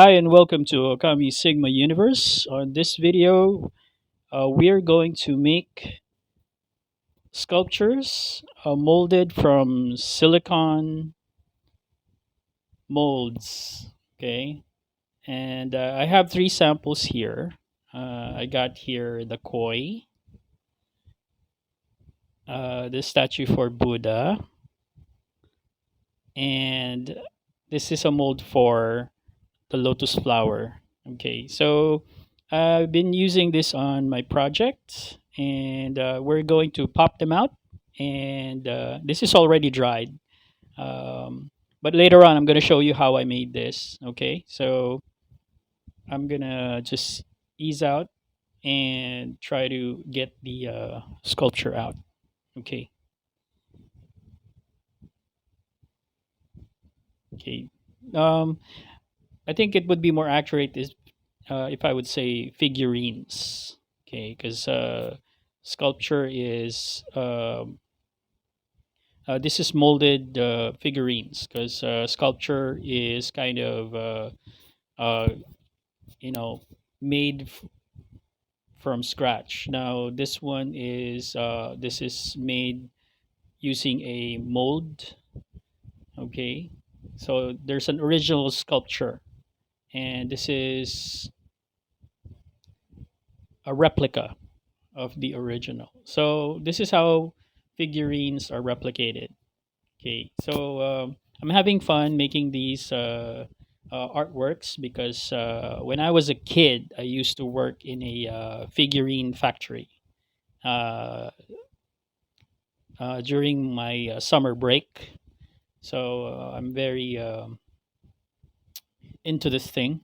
Hi and welcome to ôKAMI Sigma Universe. On this video, we are going to make sculptures molded from silicone molds. Okay, and I have three samples here. I got here the koi, the statue for Buddha, and this is a mold for the lotus flower. Okay, so I've been using this on my project, and we're going to pop them out. And this is already dried, um, but later on, I'm going to show you how I made this. Okay, so I'm gonna just ease out and try to get the sculpture out. Okay, okay. Um, I think it would be more accurate is if I would say figurines. Okay, because sculpture is this is molded figurines because sculpture is kind of uh, you know made from scratch. Now this is made using a mold. Okay, so there's an original sculpture, and this is a replica of the original. So this is how figurines are replicated. Okay, so I'm having fun making these artworks because when I was a kid, I used to work in a figurine factory uh, during my summer break. So I'm very into this thing.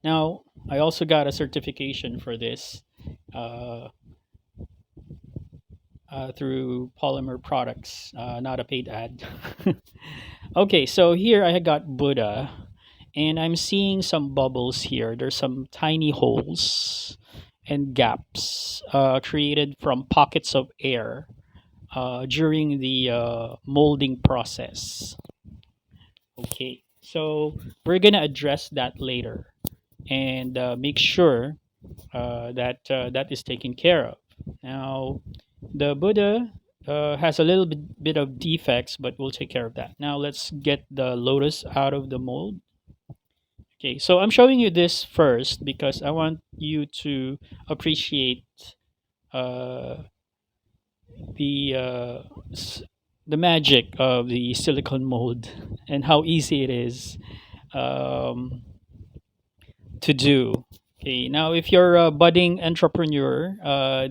Now, I also got a certification for this uh, through Polymer Products, not a paid ad. Okay, so here I got Buddha, and I'm seeing some bubbles here. There's some tiny holes and gaps created from pockets of air during the molding process. Okay, so we're gonna address that later and make sure that is taken care of. Now, the Buddha has a little bit of defects, but we'll take care of that. Now, let's get the lotus out of the mold. Okay, so I'm showing you this first because I want you to appreciate uh, the the magic of the silicone mold and how easy it is um, to do. Okay, now if you're a budding entrepreneur,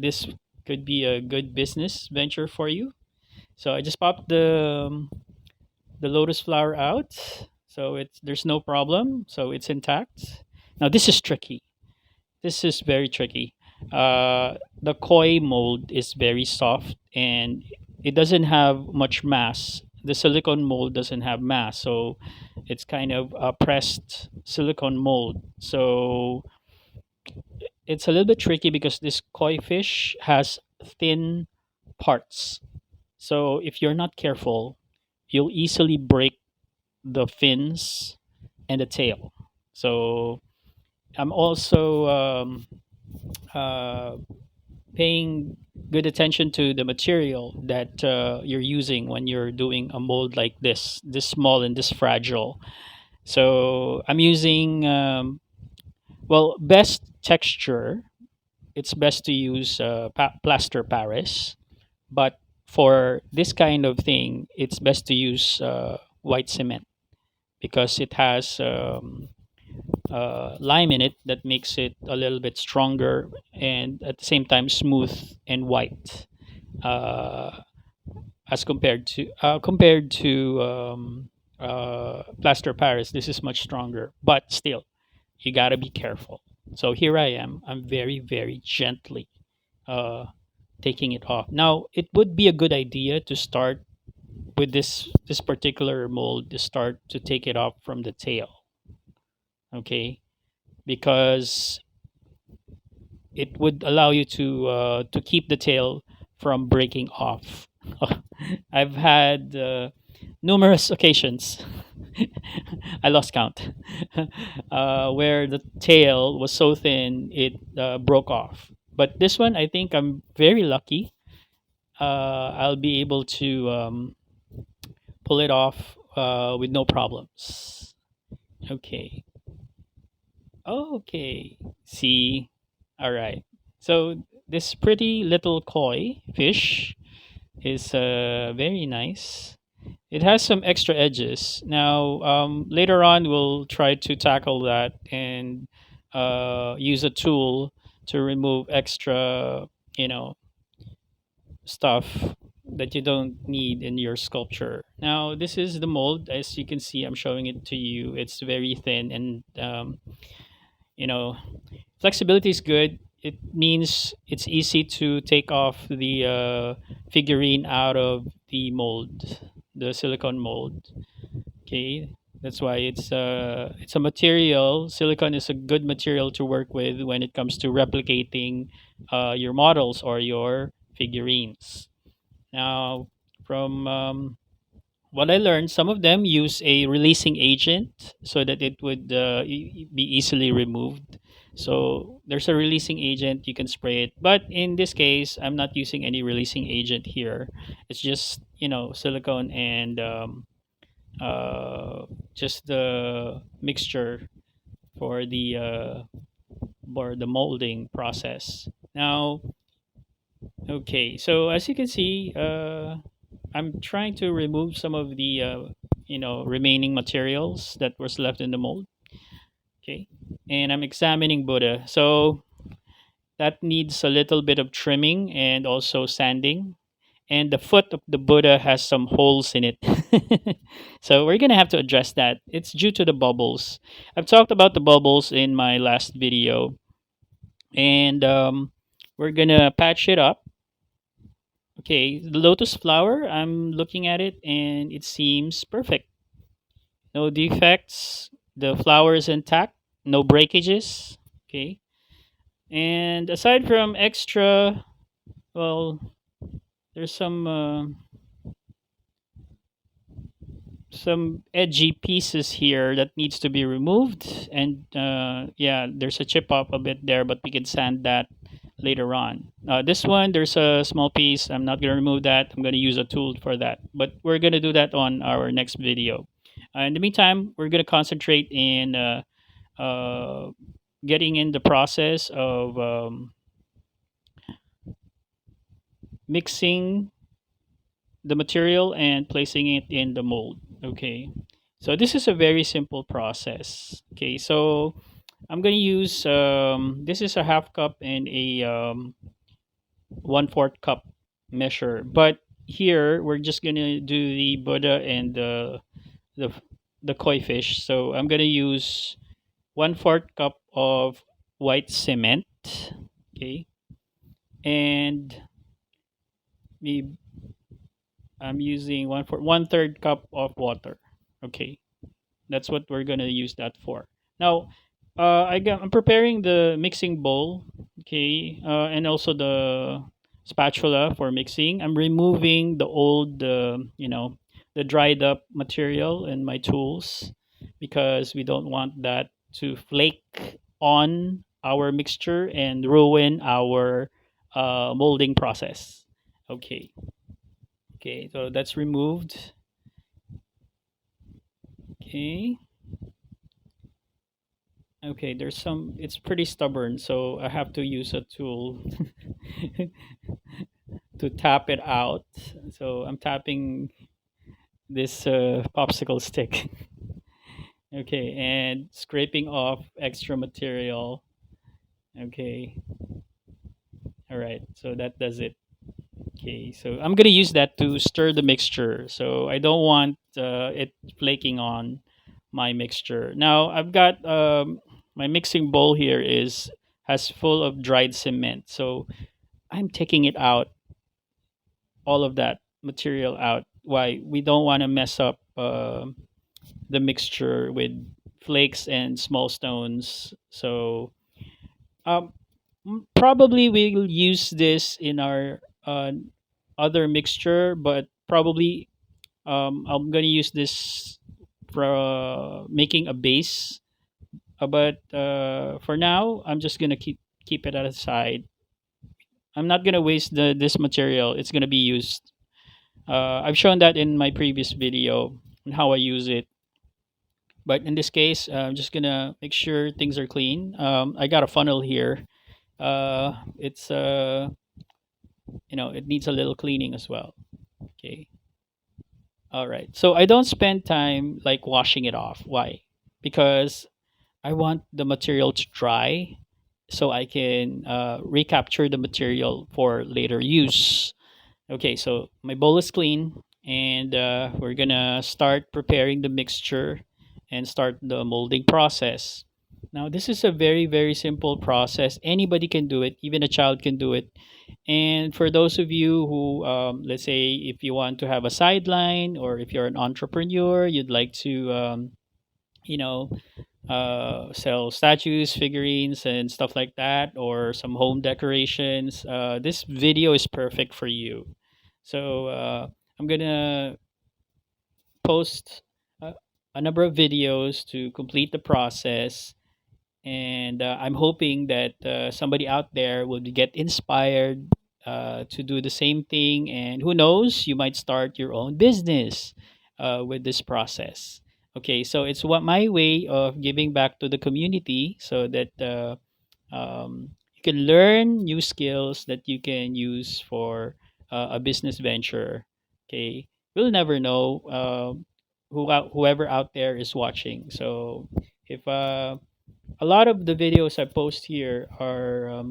this could be a good business venture for you. So I just popped the lotus flower out, so it's there's no problem, so it's intact. Now this is tricky. This is very tricky. The koi mold is very soft and it doesn't have much mass. The silicone mold doesn't have mass, so it's kind of a pressed silicone mold. So it's a little bit tricky because this koi fish has thin parts. So if you're not careful, you'll easily break the fins and the tail. So I'm also uh, paying good attention to the material that you're using when you're doing a mold like this small and this fragile. So I'm using best texture. It's best to use plaster Paris, but for this kind of thing, it's best to use white cement because it has lime in it that makes it a little bit stronger and at the same time smooth and white uh, as compared to plaster Paris. This is much stronger, but still, you gotta be careful. So here I am. I'm very gently uh, taking it off. Now, it would be a good idea to start with this particular mold to start to take it off from the tail. Okay, because it would allow you to keep the tail from breaking off. I've had numerous occasions I lost count. Where the tail was so thin it broke off. But this one, I think I'm very lucky. I'll be able to pull it off with no problems. Okay. Okay. See. All right. So this pretty little koi fish is very nice. It has some extra edges. Now, later on, we'll try to tackle that and use a tool to remove extra, you know, stuff that you don't need in your sculpture. Now, this is the mold. As you can see, I'm showing it to you. It's very thin and, you know, flexibility is good. It means it's easy to take off the figurine out of the mold, the silicone mold. Okay, that's why it's a material. Silicone is a good material to work with when it comes to replicating your models or your figurines. Now, from what I learned, some of them use a releasing agent so that it would be easily removed. So there's a releasing agent, you can spray it. But in this case, I'm not using any releasing agent here. It's just, silicone and uh, just the mixture for the molding process. Now, okay, so as you can see, I'm trying to remove some of the remaining materials that was left in the mold. Okay, and I'm examining Buddha. So that needs a little bit of trimming and also sanding. And the foot of the Buddha has some holes in it. So we're gonna have to address that. It's due to the bubbles. I've talked about the bubbles in my last video, and we're gonna patch it up. Okay, the lotus flower, I'm looking at it and it seems perfect. No defects. The flower is intact. No breakages. Okay. And aside from extra, well, there's some edgy pieces here that needs to be removed, and yeah, there's a chip up a bit there, but we can sand that later on. This one, there's a small piece. I'm not going to remove that. I'm going to use a tool for that, but we're going to do that on our next video. In the meantime, we're going to concentrate in uh, getting in the process of mixing the material and placing it in the mold. Okay, so this is a very simple process. Okay, so I'm gonna use this is a half cup and a 1/4 cup measure, but here we're just gonna do the Buddha and the the koi fish. So I'm gonna use 1/4 cup of white cement. Okay, and maybe I'm using 1/3 cup of water. Okay, that's what we're gonna use that for. Now, I'm preparing the mixing bowl. Okay, and also the spatula for mixing. I'm removing the old, the dried up material in my tools because we don't want that to flake on our mixture and ruin our molding process. Okay. Okay, so that's removed. Okay. Okay, it's pretty stubborn, so I have to use a tool to tap it out. So I'm tapping this popsicle stick. Okay, and scraping off extra material. Okay, all right, so that does it. Okay, so I'm gonna use that to stir the mixture. So I don't want it flaking on my mixture. Now I've got my mixing bowl here is has full of dried cement. So I'm taking it out, all of that material out. Why? We don't want to mess up the mixture with flakes and small stones. So um, probably we'll use this in our other mixture, but probably I'm gonna use this making a base. But for now, I'm just gonna keep it aside. I'm not gonna waste this material. It's gonna be used. I've shown that in my previous video on how I use it. But in this case, I'm just gonna make sure things are clean. I got a funnel here. It's it needs a little cleaning as well. Okay. All right. So I don't spend time like washing it off. Why? Because I want the material to dry so I can recapture the material for later use. Okay, so my bowl is clean, and we're gonna start preparing the mixture and start the molding process. Now, this is a very, very simple process. Anybody can do it, even a child can do it. And for those of you who, let's say, if you want to have a sideline or if you're an entrepreneur, you'd like to, you know, sell statues, figurines, and stuff like that, or some home decorations, this video is perfect for you. So I'm gonna post a number of videos to complete the process, and I'm hoping that somebody out there will get inspired to do the same thing, and who knows, you might start your own business with this process. Okay, so it's what my way of giving back to the community so that you can learn new skills that you can use for a business venture. Okay, we'll never know whoever out there is watching. So if a lot of the videos I post here are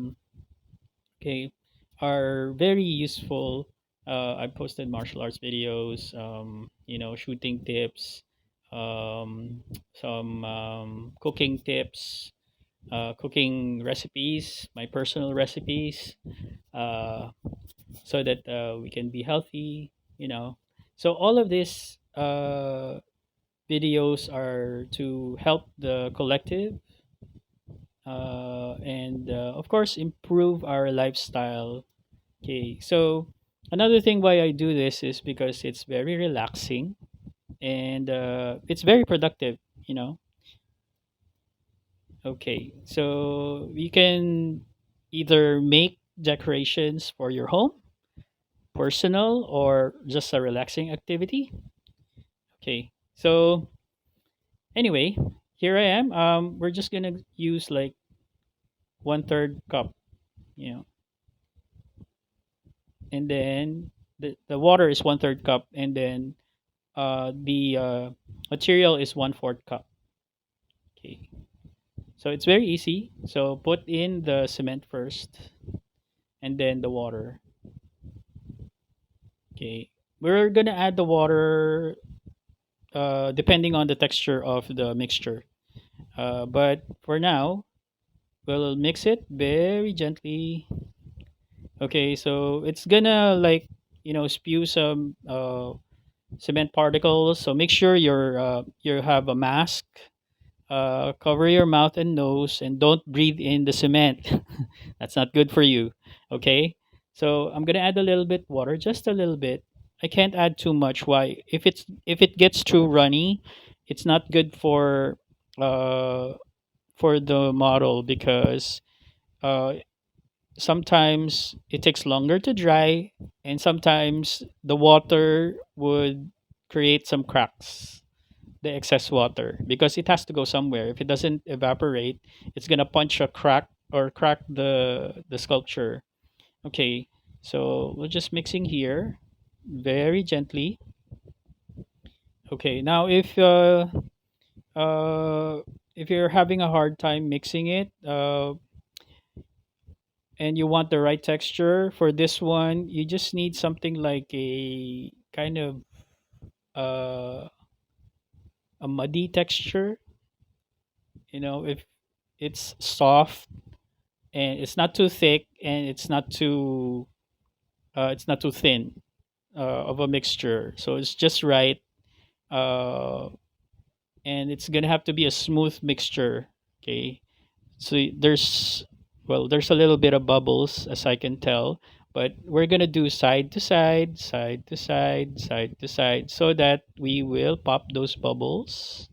okay are very useful. I posted martial arts videos, shooting tips, some cooking tips, cooking recipes, my personal recipes, uh, so that we can be healthy. So all of these videos are to help the collective and of course improve our lifestyle. Okay, so another thing why I do this is because it's very relaxing and it's very productive. you know okay, so you can either make decorations for your home, personal, or just a relaxing activity. Okay, so anyway, here I am. We're just gonna use like 1/3 cup, you know and then the water is 1/3 cup, and then the material is 1/4 cup. Okay, so it's very easy. So put in the cement first, and then the water. Okay, we're gonna add the water depending on the texture of the mixture. But for now, we'll mix it very gently. Okay, so it's gonna like spew some cement particles. So make sure you have a mask. Cover your mouth and nose, and don't breathe in the cement. That's not good for you. Okay. So I'm gonna add a little bit water, just a little bit. I can't add too much. Why? If it gets too runny, it's not good uh for the model because uh sometimes it takes longer to dry, and sometimes the water would create some cracks, the excess water, because it has to go somewhere. If it doesn't evaporate, it's gonna punch a crack or crack the sculpture. Okay, so we're just mixing here very gently. Okay, now uh if you're having a hard time mixing it, and you want the right texture for this one, you just need something like a kind of uh, a muddy texture. If it's soft and it's not too thick and it's not too thin of a mixture, so it's just right. uh, and it's gonna have to be a smooth mixture. Okay, so there's a little bit of bubbles as I can tell, But we're gonna do side to side, side to side, side to side, so that we will pop those bubbles.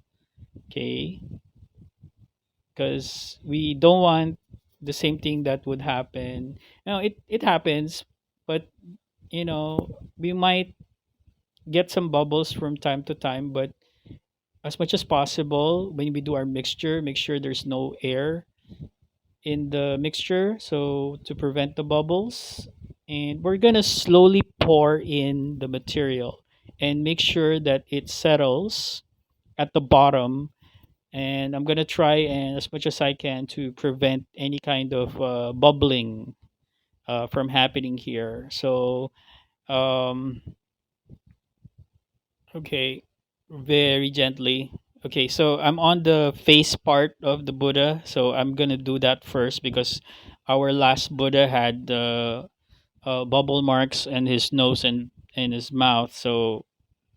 Okay, because we don't want the same thing that would happen. It happens, but we might get some bubbles from time to time. But as much as possible, when we do our mixture, make sure there's no air in the mixture, so to prevent the bubbles. And we're gonna slowly pour in the material and make sure that it settles at the bottom. And I'm gonna try and as much as I can to prevent any kind of bubbling from happening here. So um, okay, very gently. Okay, so I'm on the face part of the Buddha, so I'm gonna do that first because our last Buddha had bubble marks in his nose and his mouth. So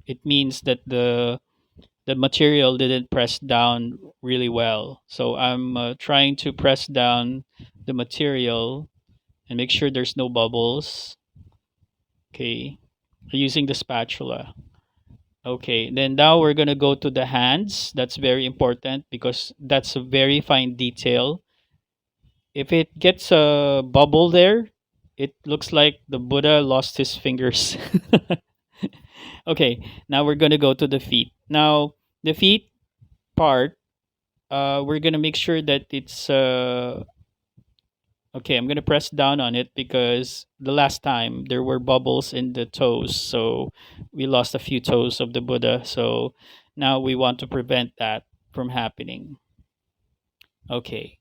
it means that the material didn't press down really well. So I'm trying to press down the material and make sure there's no bubbles. Okay, using the spatula. Okay, then now we're gonna go to the hands. That's very important because that's a very fine detail. If it gets a bubble there, it looks like the Buddha lost his fingers. Okay, now we're gonna go to the feet. Now the feet part, we're gonna make sure that it's okay. I'm gonna press down on it because the last time there were bubbles in the toes, so we lost a few toes of the Buddha. So now we want to prevent that from happening. Okay.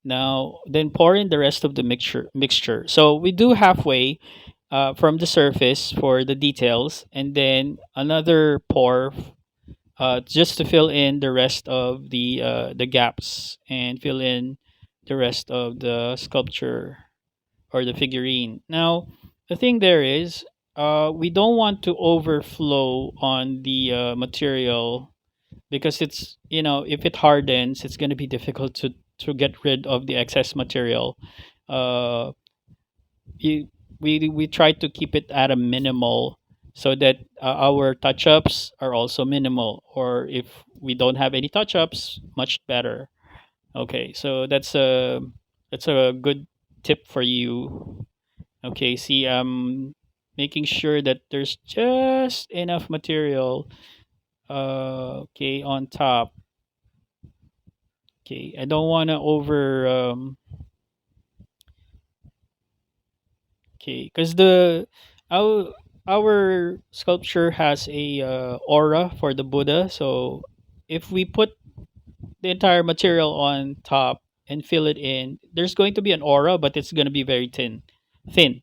Now then pour in the rest of the mixture. So we do halfway from the surface for the details, and then another pour just to fill in the rest of the gaps and fill in the rest of the sculpture or the figurine. Now, the thing there is, we don't want to overflow on the material because it's if it hardens, it's going to be difficult to get rid of the excess material. Uh, you, we try to keep it at a minimal so that our touch-ups are also minimal, or if we don't have any touch-ups, much better. Okay, so that's a good tip for you. Okay, see, I'm making sure that there's just enough material okay on top. Okay, I don't want to over okay, because the our our sculpture has a aura for the Buddha. So if we put the entire material on top and fill it in, there's going to be an aura, but it's going to be very thin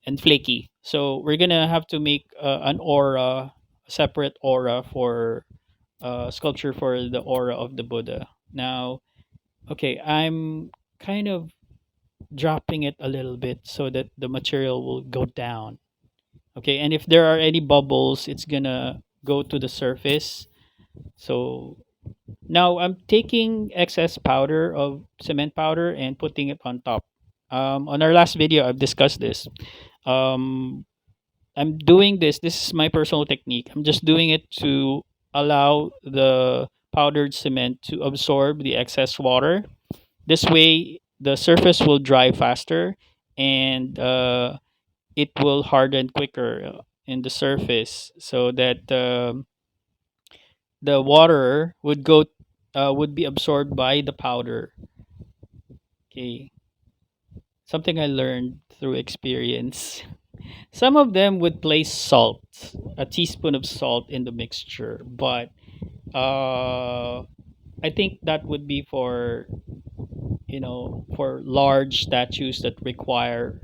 and flaky. So we're gonna have to make an aura, a separate aura for sculpture for the aura of the Buddha. Now, okay, I'm kind of dropping it a little bit so that the material will go down. Okay, and if there are any bubbles, it's gonna go to the surface. So now I'm taking excess powder of cement powder and putting it on top. On our last video, I've discussed this. Um, I'm doing this. This is my personal technique. I'm just doing it to allow the powdered cement to absorb the excess water. This way, the surface will dry faster and it will harden quicker in the surface, so that the water would be absorbed by the powder. Okay, something I learned through experience. Some of them would place salt, a teaspoon of salt in the mixture, but uh, I think that would be for for large statues that require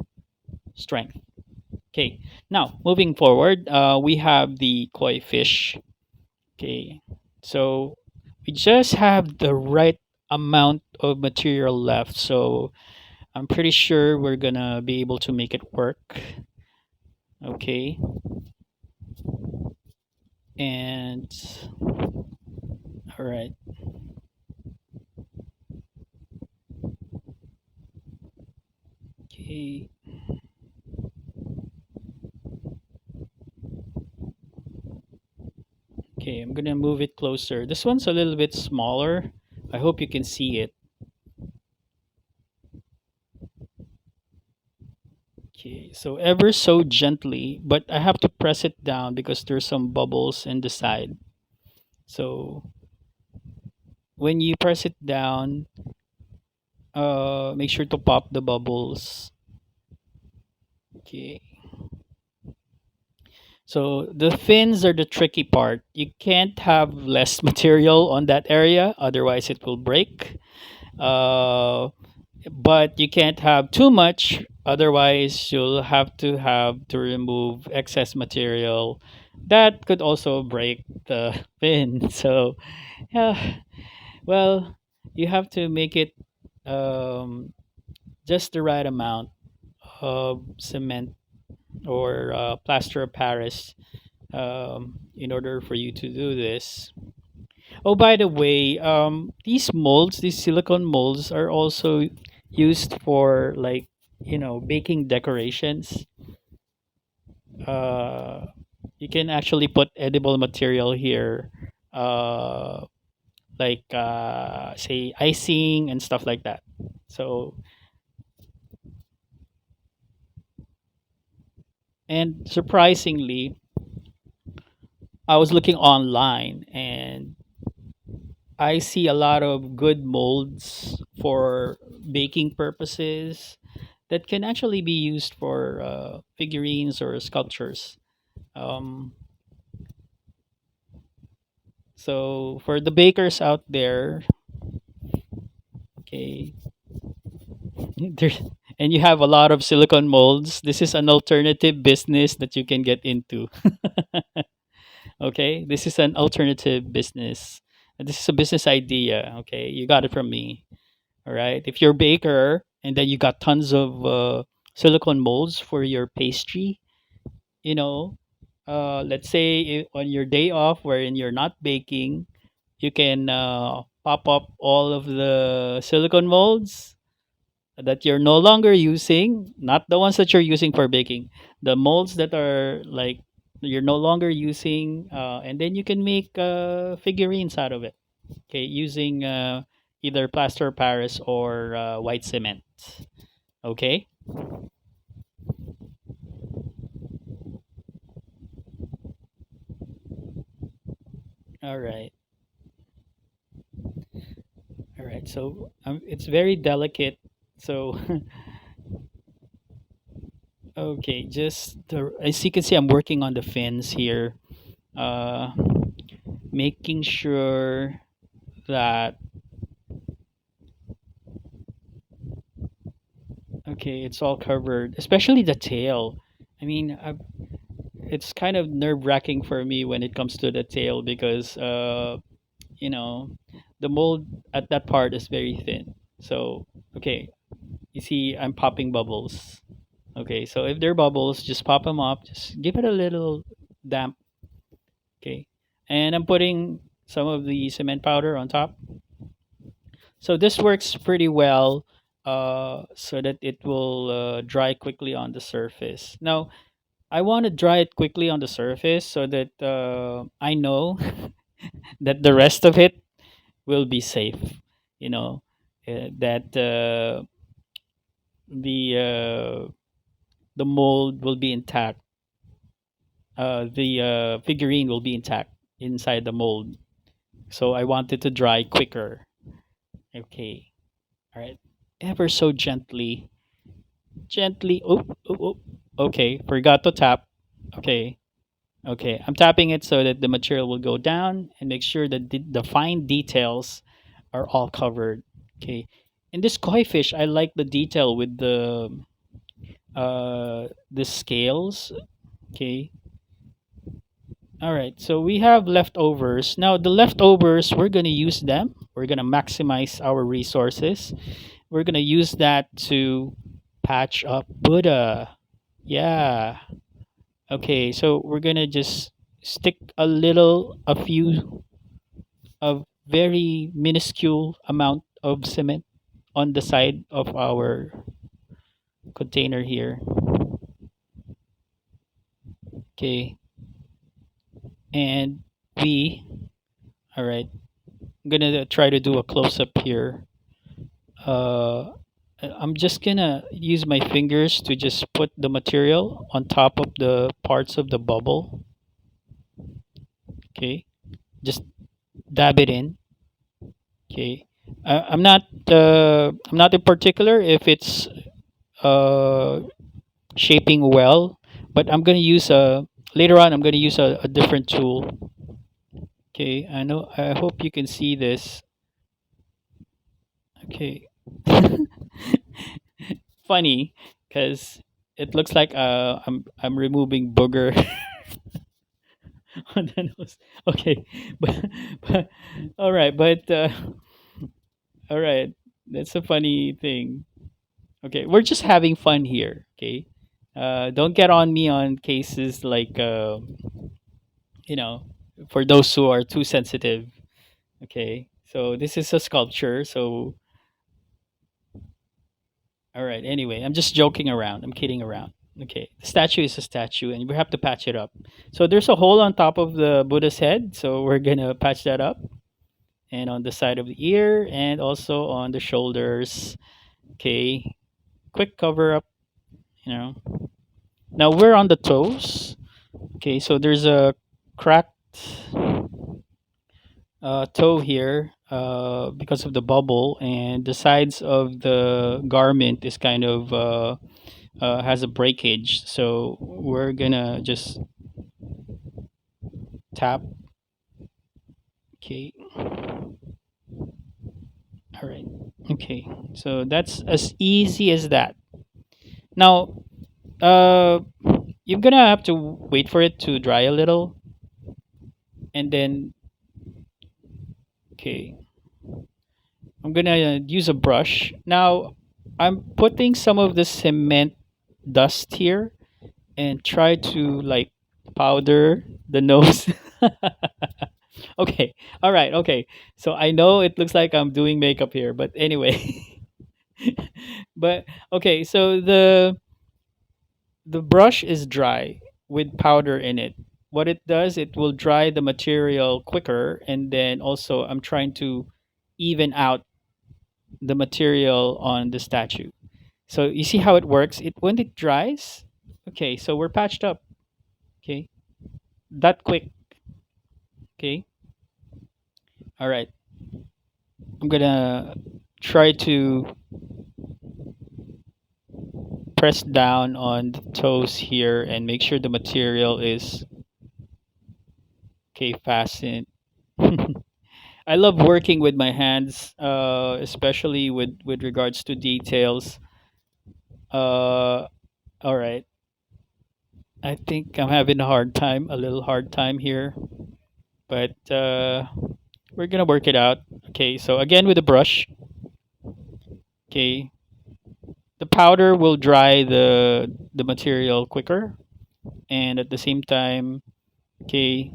strength. Okay, now moving forward, we have the koi fish. Okay, so we just have the right amount of material left, so I'm pretty sure we're gonna be able to make it work. Okay, and all right. Okay, Okay, I'm gonna move it closer. This one's a little bit smaller. I hope you can see it. Okay, so ever so gently, but I have to press it down because there's some bubbles in the side. So when you press it down, make sure to pop the bubbles. Okay. So the fins are the tricky part. You can't have less material on that area, otherwise it will break. Uh, but you can't have too much, otherwise you'll have to remove excess material. That could also break the fin. So yeah, well, you have to make it um, just the right amount of cement or plaster of Paris in order for you to do this. Oh, by the way, these molds, these silicone molds, are also used for like baking decorations. Uh, you can actually put edible material here, uh, like say icing and stuff like that. So, and surprisingly, I was looking online and I see a lot of good molds for baking purposes that can actually be used for figurines or sculptures. Um, so for the bakers out there, okay, there, and you have a lot of silicone molds, this is an alternative business that you can get into. Okay, this is an alternative business. This is a business idea. Okay, you got it from me. All right. If you're a baker and then you got tons of silicone molds for your pastry, you know, let's say on your day off wherein you're not baking, you can pop up all of the silicone molds that you're no longer using, not the ones that you're using for baking, the molds that are like you're no longer using, and then you can make figurines out of it. Okay, using either plaster of Paris or white cement. Okay. All right. All right. So it's very delicate. So okay, as you can see, I'm working on the fins here, uh, making sure that okay, it's all covered, especially the tail. I mean, it's kind of nerve wracking for me when it comes to the tail because you know the mold at that part is very thin. So okay, you see, I'm popping bubbles. Okay, so if there are bubbles, just pop them up. Just give it a little damp. Okay, and I'm putting some of the cement powder on top. So this works pretty well, so that it will dry quickly on the surface. Now, I want to dry it quickly on the surface so that I know that the rest of it will be safe. You know, that the mold will be intact. The figurine will be intact inside the mold. So I want it to dry quicker. Okay. All right. Ever so gently, gently. Oh, oh, oh. Okay. Forgot to tap. Okay. Okay. I'm tapping it so that the material will go down and make sure that the fine details are all covered. Okay. In this koi fish, I like the detail with the scales. Okay. All right, so we have leftovers. Now, the leftovers, we're going to use them. We're going to maximize our resources. We're going to use that to patch up Buddha. Yeah. Okay, so we're going to just stick a few, of very minuscule amount of cement on the side of our container here. Okay. And we, all right, I'm gonna try to do a close up here. Uh, I'm just gonna use my fingers to just put the material on top of the parts of the bubble. Okay, just dab it in. Okay, I'm not in particular if it's uh shaping well, but I'm gonna use a later on. I'm gonna use a different tool. Okay, I know. I hope you can see this. Okay, funny because it looks like I'm removing booger on the nose. Okay, but all right, but all right, that's a funny thing. Okay, we're just having fun here. Okay, don't get on me on cases like you know, for those who are too sensitive. Okay, so this is a sculpture. So all right. Anyway, I'm just joking around. I'm kidding around. Okay, the statue is a statue, and we have to patch it up. So there's a hole on top of the Buddha's head, so we're gonna patch that up, and on the side of the ear, and also on the shoulders. Okay, quick cover up. You know. Now we're on the toes. Okay, so there's a cracked toe here because of the bubble, and the sides of the garment is kind of has a breakage. So we're gonna just tap. Okay, all right. Okay, so that's as easy as that. Now, uh, you're gonna have to wait for it to dry a little, and then okay, I'm gonna use a brush. Now, I'm putting some of the cement dust here and try to like powder the nose. Okay, all right, okay. So I know it looks like I'm doing makeup here, but anyway. But okay, so the brush is dry with powder in it. What it does, it will dry the material quicker, and then also I'm trying to even out the material on the statue. So you see how it works? It when it dries, okay, so we're patched up. Okay, that quick. Okay, all right. I'm gonna try to press down on the toes here and make sure the material is okay fastened. I love working with my hands, especially with regards to details. All right. I think I'm having a little hard time here, but we're gonna work it out. Okay, so again with the brush. Okay, the powder will dry the material quicker, and at the same time, okay,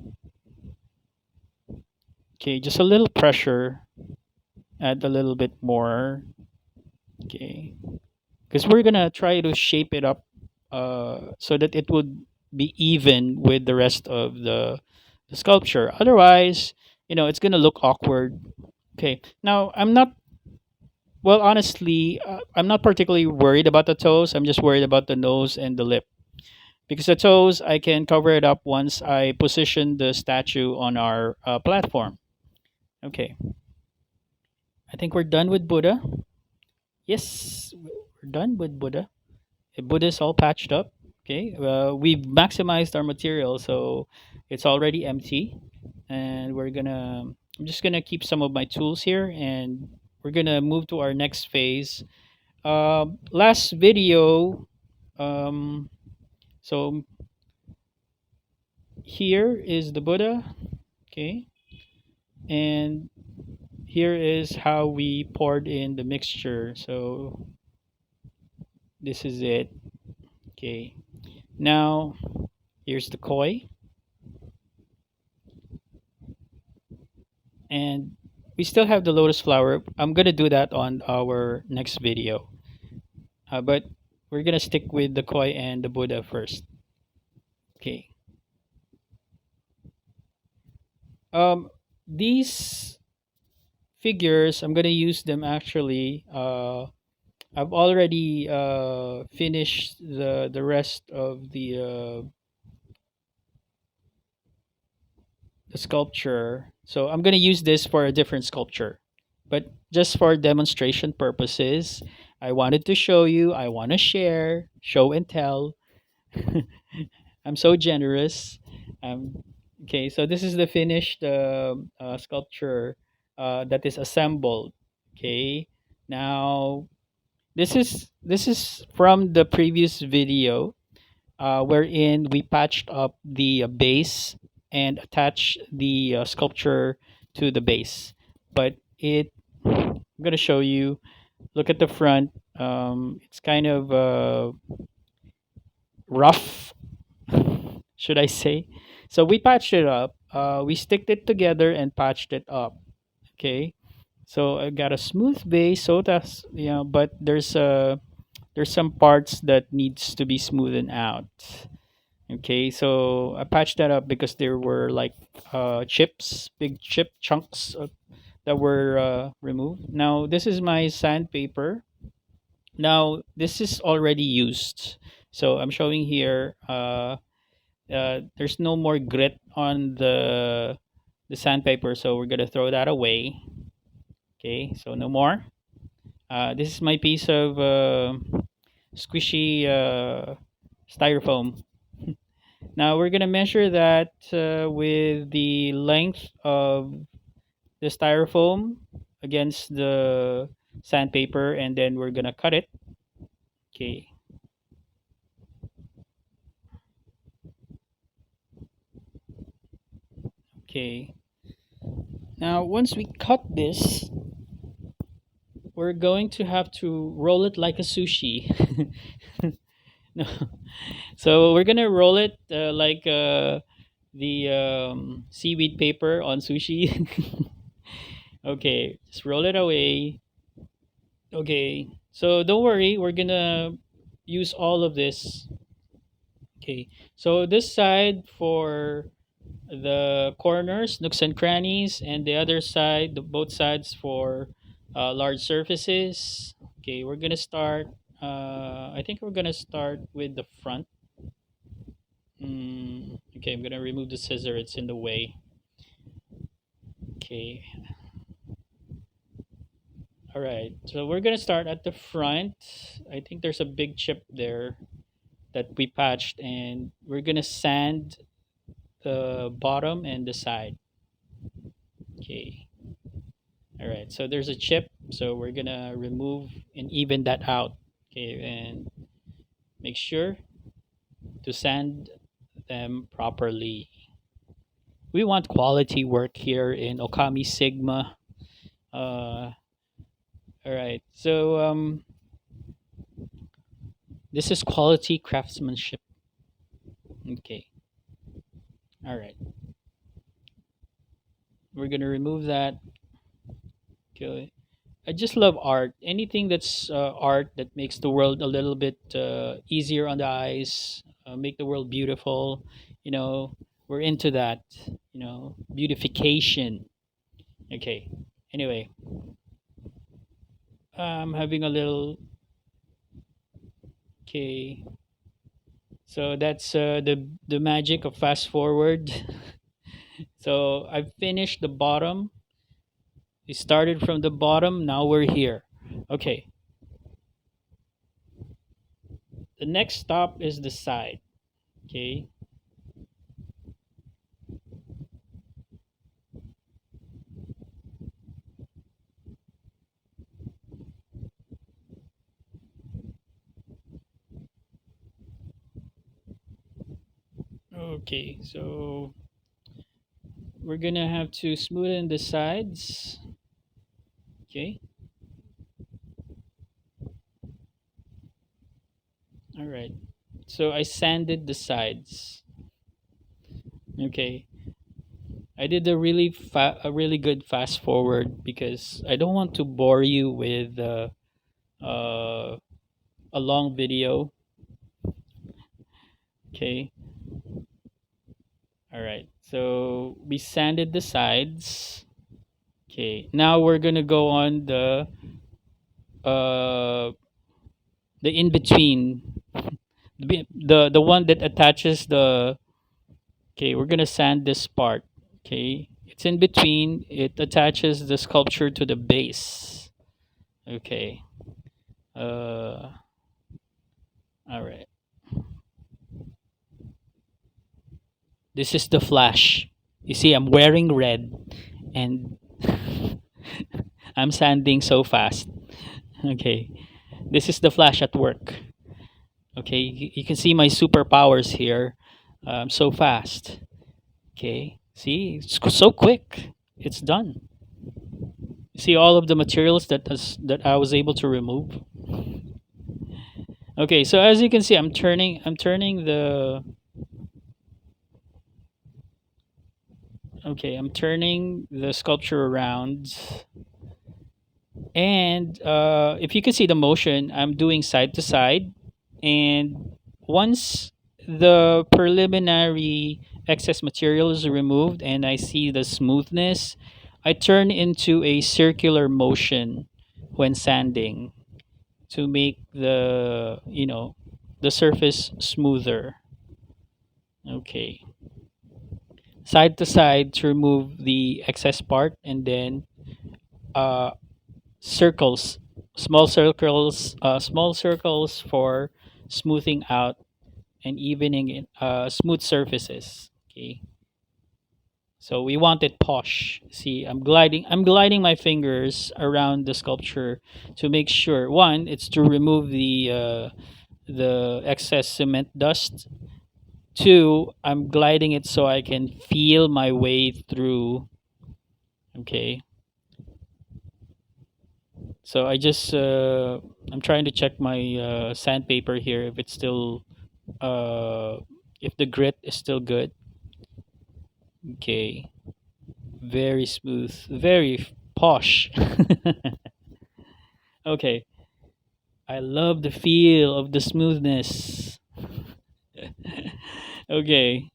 okay, just a little pressure, add a little bit more. Okay, because we're gonna try to shape it up so that it would be even with the rest of the sculpture. Otherwise, it's gonna look awkward. Okay, now honestly, I'm not particularly worried about the toes. I'm just worried about the nose and the lip. Because the toes, I can cover it up once I position the statue on our platform. Okay, I think we're done with Buddha. Yes, we're done with Buddha. Buddha's all patched up. Okay, we've maximized our material, so it's already empty. And I'm just gonna keep some of my tools here, and we're gonna move to our next phase. Last video, um, so here is the Buddha. Okay, and here is how we poured in the mixture. So this is it. Okay, now here's the koi, and we still have the lotus flower. I'm gonna do that on our next video, but we're gonna stick with the koi and the Buddha first. Okay, Um, these figures, I'm gonna use them actually. I've already finished the rest of the sculpture, so I'm gonna use this for a different sculpture. But just for demonstration purposes, I wanted to show you. I want to share, show and tell. I'm so generous. Um, okay, so this is the finished sculpture that is assembled. Okay, now this is from the previous video wherein we patched up the base and attached the sculpture to the base. But I'm gonna show you. Look at the front. It's kind of rough, should I say? So we patched it up. We sticked it together and patched it up. Okay. So I got a smooth base. So that's but there's some parts that needs to be smoothened out. Okay, so I patched that up because there were like chips, big chip chunks that were removed. Now this is my sandpaper. Now this is already used, so I'm showing here. There's no more grit on the sandpaper, so we're gonna throw that away. Okay, so no more. This is my piece of squishy styrofoam. Now we're gonna measure that with the length of the styrofoam against the sandpaper, and then we're gonna cut it. Okay. Okay. Now once we cut this, we're going to have to roll it like a sushi. No. So we're gonna roll it like the seaweed paper on sushi. Okay, just roll it away. Okay, so don't worry, we're gonna use all of this. Okay, so this side for the corners, nooks and crannies, and the other side, both sides for large surfaces. Okay, we're gonna start. I think we're gonna start with the front. Okay, I'm gonna remove the scissor. It's in the way. Okay, all right. So we're gonna start at the front. I think there's a big chip there that we patched, and we're gonna sand the bottom and the side. Okay. All right. So there's a chip, so we're gonna remove and even that out. Okay, and make sure to sand them properly. We want quality work here in Okami Sigma. All right. So this is quality craftsmanship. Okay. All right. We're gonna remove that. Okay. I just love art. Anything that's art that makes the world a little bit easier on the eyes, make the world beautiful. You know, we're into that. Beautification. Okay. Anyway, I'm having a little. Okay. So that's the magic of fast forward. So I've finished the bottom. We started from the bottom. Now we're here. Okay. The next stop is the side. Okay. Okay, so we're gonna have to smoothen the sides. Okay, all right. So I sanded the sides. Okay, I did a really good fast forward because I don't want to bore you with uh, a long video. Okay, All right. So we sanded the sides. Okay. Now we're gonna go on uh the in between, the one that attaches the. Okay, we're gonna sand this part. Okay, it's in between. It attaches the sculpture to the base. Okay. Uh. All right. This is the flash. You see, I'm wearing red, and I'm sanding so fast. Okay. This is the flash at work. Okay, you can see my superpowers here. So fast. Okay, see, it's so quick. It's done. See all of the materials that I was able to remove. Okay, so as you can see, I'm turning the. Okay, I'm turning the sculpture around, and if you can see the motion, I'm doing side to side, and once the preliminary excess material is removed and I see the smoothness, I turn into a circular motion when sanding to make the surface smoother. Okay, side to side to remove the excess part, and then uh, circles, small circles for smoothing out and evening it, smooth surfaces. Okay, so we want it posh. See, I'm gliding my fingers around the sculpture to make sure, one, it's to remove the excess cement dust. Two, I'm gliding it so I can feel my way through. Okay, so I'm trying to check my sandpaper here if it's still uh if the grit is still good. Okay, very smooth, very posh. Okay, I love the feel of the smoothness. Okay,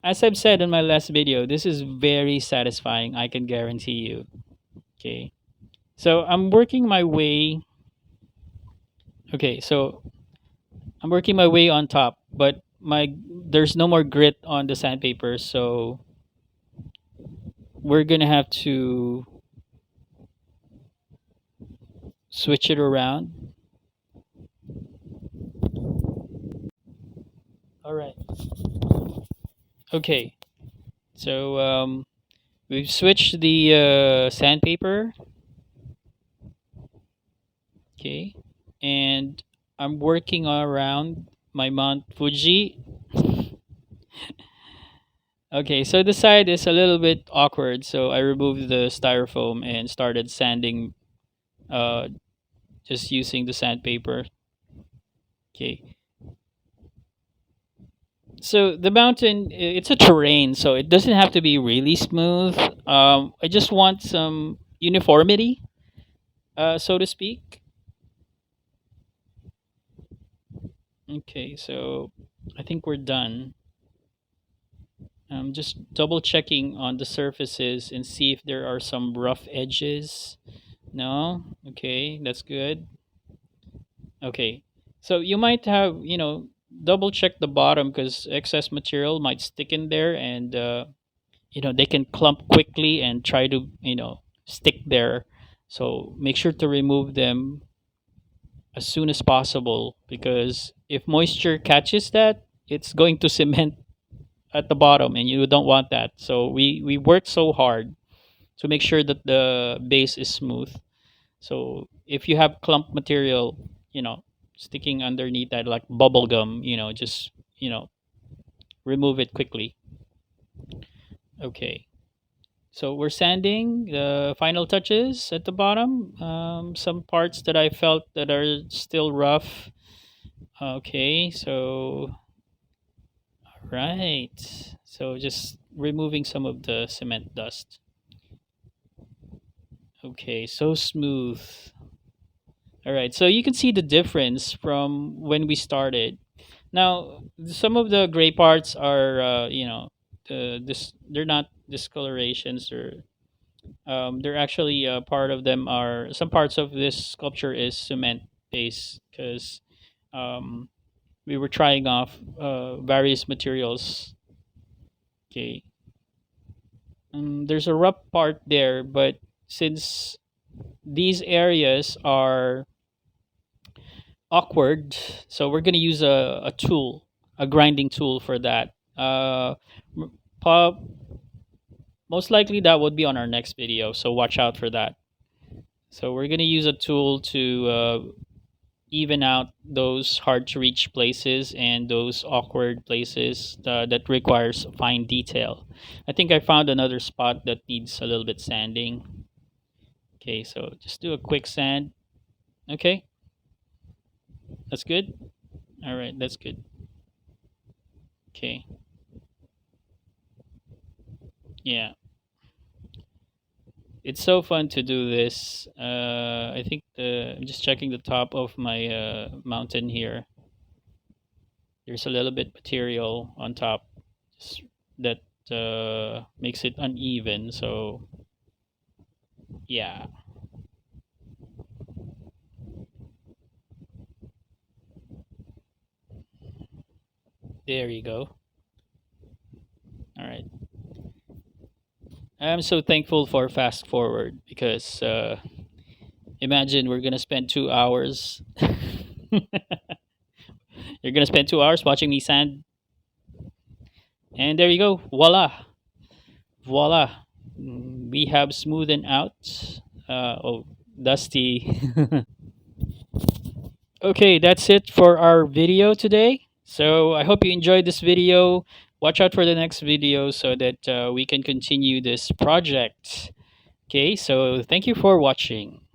as I've said in my last video, this is very satisfying. I can guarantee you. Okay, so I'm working my way. Okay, so I'm working my way on top, but my there's no more grit on the sandpaper, so we're gonna have to switch it around. All right. Okay. So we've switched the sandpaper. Okay, and I'm working around my Mount Fuji. Okay, so the side is a little bit awkward, so I removed the styrofoam and started sanding, uh, just using the sandpaper. Okay, so the mountain, it's a terrain, so it doesn't have to be really smooth. I just want some uniformity, so to speak. Okay, so I think we're done. I'm just double checking on the surfaces and see if there are some rough edges. No? Okay, that's good. Okay. So you might have, double check the bottom because excess material might stick in there, and they can clump quickly and try to, stick there. So make sure to remove them as soon as possible, because if moisture catches that, it's going to cement at the bottom, and you don't want that. So we work so hard to make sure that the base is smooth. So if you have clump material, sticking underneath that like bubble gum, just remove it quickly. Okay. So we're sanding the final touches at the bottom. Some parts that I felt that are still rough. Okay, so right. So just removing some of the cement dust. Okay, so smooth. All right, so you can see the difference from when we started. Now, some of the gray parts are, they're not discolorations, or they're actually part of them are some parts of this sculpture is cement based because um, we were trying off various materials. Okay, there's a rough part there, but since these areas are awkward, so we're gonna use a tool, a grinding tool for that. M- po- Most likely that would be on our next video, so watch out for that. So we're gonna use a tool to even out those hard to reach places and those awkward places that requires fine detail. I think I found another spot that needs a little bit sanding. Okay, so just do a quick sand. Okay, that's good. All right, that's good. Okay, yeah, it's so fun to do this. I think I'm just checking the top of my mountain here. There's a little bit material on top s- that makes it uneven. So yeah, there you go. All right. I'm so thankful for fast forward because imagine we're gonna spend 2 hours. You're gonna spend 2 hours watching me sand, and there you go. Voila, voila. We have smoothened out. Oh, dusty. Okay, that's it for our video today. So I hope you enjoyed this video. Watch out for the next video so that we can continue this project. Okay, so thank you for watching.